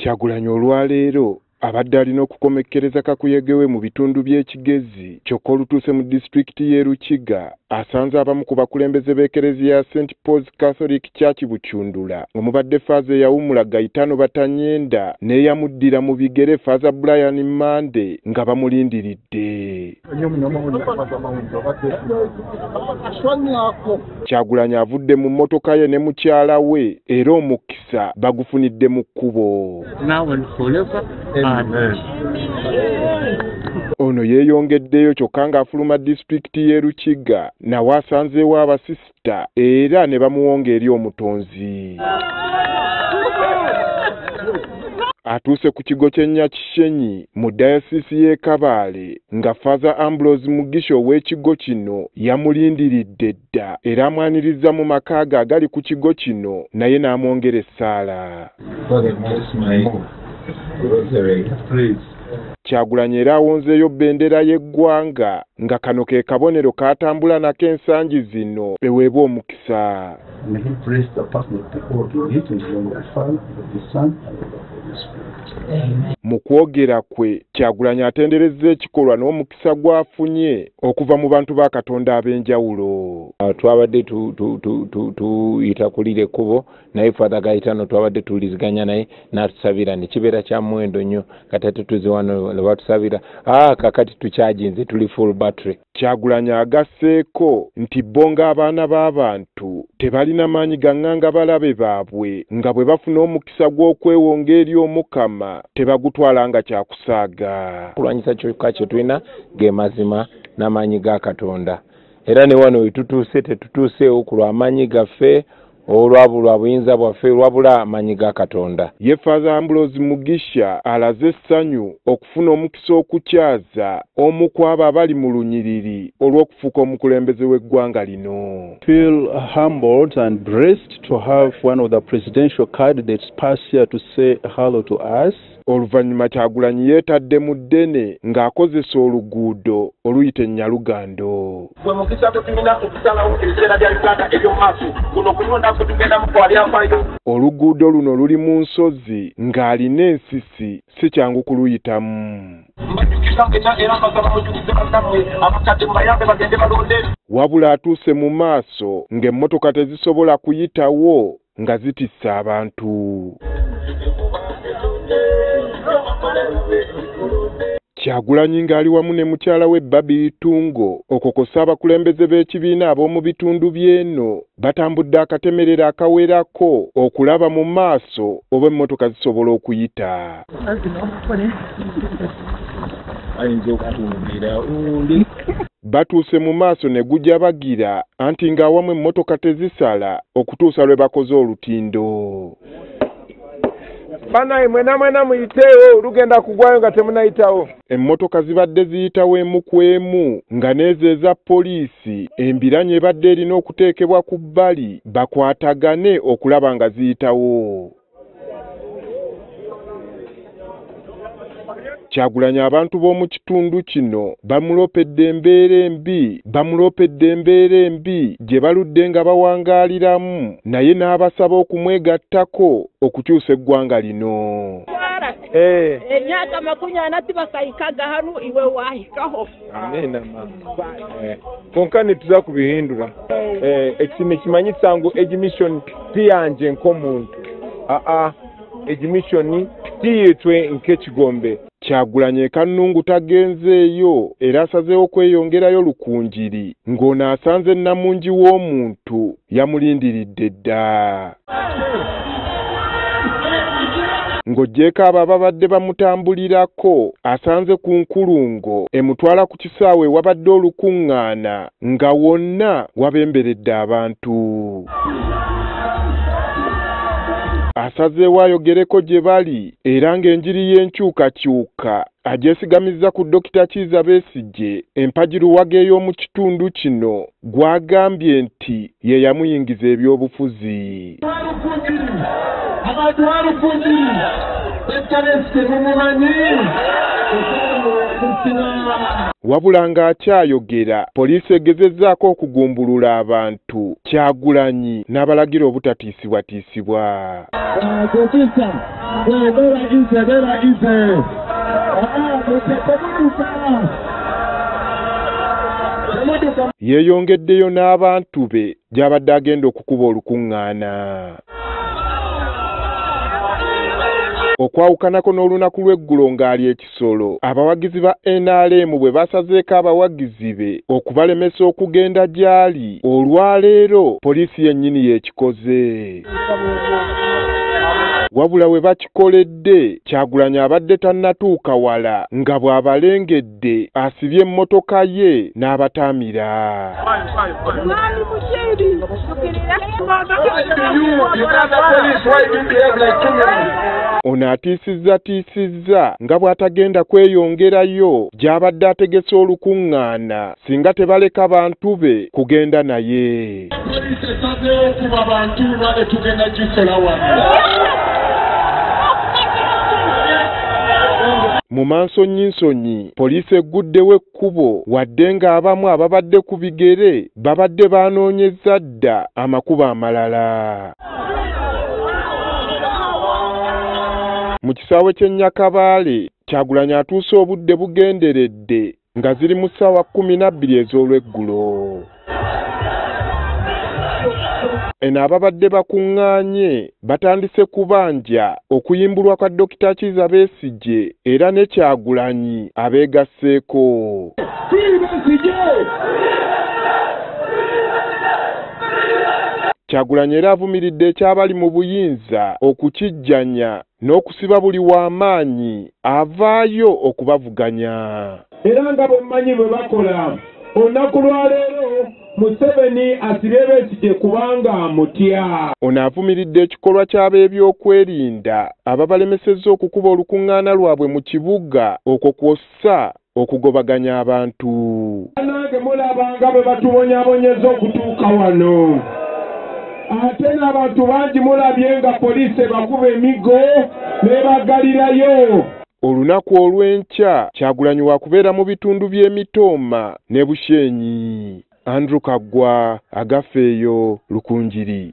Kyagulanyi olwaleero abadde alina okukomekkereza kakuyegewe mu bitundu by'ekigezi kyokka olutuuse mu disitulikiti y'e Lukiga asanze abamu ku bakulembeze b'ekereziya ya St. Paul's Catholic Church Bukyundula omubadde Faaza eyawummula Gaitano Batanyenda n'eyamuddira mu bigere Faaza Brian Mande nga bamulindiridde. Kyagulanyi avudde mu mmotoka ye ne mukyala we era omukisa bagufunidde mu kkubo. Ono yeeyongeddeyo kyokka ng'afuluma disitulikiti y'e Lukiga nawe asanzeewo abasisita era ne bamuwonga eri omutonzi. Atuuse ku kigo ky'e Nyakishenyi mu dayosisi y'e Kabale nga Faaza Ambrose Mugisha ow'ekigo kino yamulindiridde dda era amwaniriza mu maka ge agali ku kigo kino naye n'amwongera essaala. Kyagulanyi era awonzeeyo bbendera y'eggwanga nga kano ke kabonero k'atambula nako ensangi zino eweebwa omukisa. Mu kwogera kwe Kyagulanyi atenderezza ekikolwa n'omukisa gw'afunye okuva mu bantu ba Katonda ab'enjawulo. Twabadde tuyita kulira ekkubo naye Father Gaitano twabadde tuwuliziganya naye n'atusabira ne kibeera kya muwendo nnyo kati ate tuze wano ne batusabira kakati tukyaginze tuli full battery. Kyagulanyi agasseeko nti bo ng'abaana b'abantu tebalina maanyi gaŋŋanga balabe baabwe nga bwe bafuna omukisa gw'okwewonga eri Omukama tebagutwala nga kyakusaaga. Kulwanyisa kyokka kye tulina ge mazima n'amaanyi ga Katonda era ne wano we tutuuse tetutuuseewo ku lw'amaanyi gaffe olwabulwa buyinza bwaffe lwabula amaanyi ga Katonda. Ye Faaza Ambrose Mugisha alaze essanyu okufuna omukisa okukyaza omu ku abo abali mu lunyiriri olw'okufuuka omukulembeze w'eggwanga lino. Feel humbled and blessed to have one of the presidential candidates pass here to say hello to us. Oluvannyuma Kyagulanyi yeetadde mu ddene ng'akozesa oluguudo oluyita Nyalugando. Gwe mukisa tulina okusalawo ebiseera bya Uganda eby'omu maaso guno kulonda tugenda mu kwali afayo. Oluguudo luno luli mu nsozi ng'alina ensisi si kyangu kuluyitamu. Wabula atuuse mu maaso ng'emmotoka tezisobola kuyitawo nga zitissa abantu. Kyagulanyi ng'ali wamu ne mukyala we Babiri Tungo okokosa abakulembeze b'ekibiina ab'omu bitundu by'eno batambudde akatemerera akawerako okulaba mu maaso oba emmotoka zisobola okuyita. Batuuse mu maaso ne gujja bagira anti ng'awamu emmotoka tezisala okutuusa lwe bakoze olutindo. Banaye mwena muyiteewo lugenda kugwayo nga temunayitawo. Emmotoka zibadde ziyitawo emu ku emu nga n'ezo eza poliisi embiranye ebadde erina okuteekebwa ku bbali bakwatagane okulaba nga ziyitawo. Kyagulanyi abantu b'omu kitundu kino bamulopedde embeera embi gye baludde nga bawangaaliramu naye n'abasaba okumwegattako okukyusa eggwanga lino. Emyaka 40 tibakayikaga hano iwe wahikaho. Amena mama. Konkani tuza kubihindura. Ekime kimanyisa ngo egimission tiyanje nk'omuntu. Egimission tiyetwe nk'ekigombe. Kyagulanyi Kannungu tagenzeeyo era asazeewo kweyongerayo lukunjiri ng'ono asanze namungi w'omuntu yamulindiridde dda. Ng'oggyeko abo ababadde bamutambulirako asanze ku nkulungo emutwala ku kisaawe wabadde olukuŋŋaana nga wonna wabemberedde abantu. Asazeewo ayogereko gye bali era ng'enjiri y'enkyukakyuka agyesigamiza ku Dokita Kizza Besigye empagiruwaga ey'omu kitundu kino gw'agambye nti ye yamuyingiza ebyobufuzi. wabula ng'akyayogera poliisi egezezzaako okugumbulula abantu Kyagulanyi n'abalagira obutatiisibwatiisibwa. Yeeyongeddeyo n'abantu be gy'abadde agenda okukuba olukuŋŋaana. Okwawukanako n'olunaku lw'eggulo ng'ali ekisolo, abawagizi ba NRM bwe basazeeko abawagizi be okubalemesa okugenda gy'ali, olwaleero poliisi yennyini yeekikoze. Wabula we bakikoledde, Kyagulanyi abadde tannatuuka wala nga bw'abalengedde asibye emmotoka ye n'abataamira. Ono atiisizza nga bw'atagenda kweyongerayo gy'abadde ategese olukuŋŋaana singa tebaleka bantu be kugenda naye. Mu mansonyinsonyi poliisi egguddewo ekkubo wadde ng'abamu ababadde ku bigere babadde baanoonyezza dda amakubo amalala. Mu kisaawe ky'e Nyakabaale, Kyagulanyi atuuse obudde bugenderedde nga ziri mu ssaawa 12 ez'olweggulo. Eno ababadde bakuŋŋaanye batandise kubanja okuyimbulwa kwa Dr. Kizza Besigye era ne Kyagulanyi abeegasseeko. Kyagulanyi era avumiridde ekyabali mu buyinza okukijjanya n'okusiba buli w'amaanyi avaayo okubavuganya. Era nga bwemmanyi bwe bakola olunaku lwaleero Museveni asibye Besigye kubanga amutya. Ono avumiridde ekikolwa ky'ab'ebyokwerinda ababalemesezza okukuba olukuŋŋaana lwabwe mu kibuga okwo kwossa okugobaganya abantu. Nange mulabanga bwe batubonyaabonyeza okutuuka wano. Ate n'abantu bangi mulabye nga poliisi bakuba emigo n'ebagalirayo. Olunaku olw'enkya Kyagulanyi waakubeera mu bitundu by'Emitooma ne Bushenyi. Andrew Kaggwa, Agafeeyo, Lukunjiri.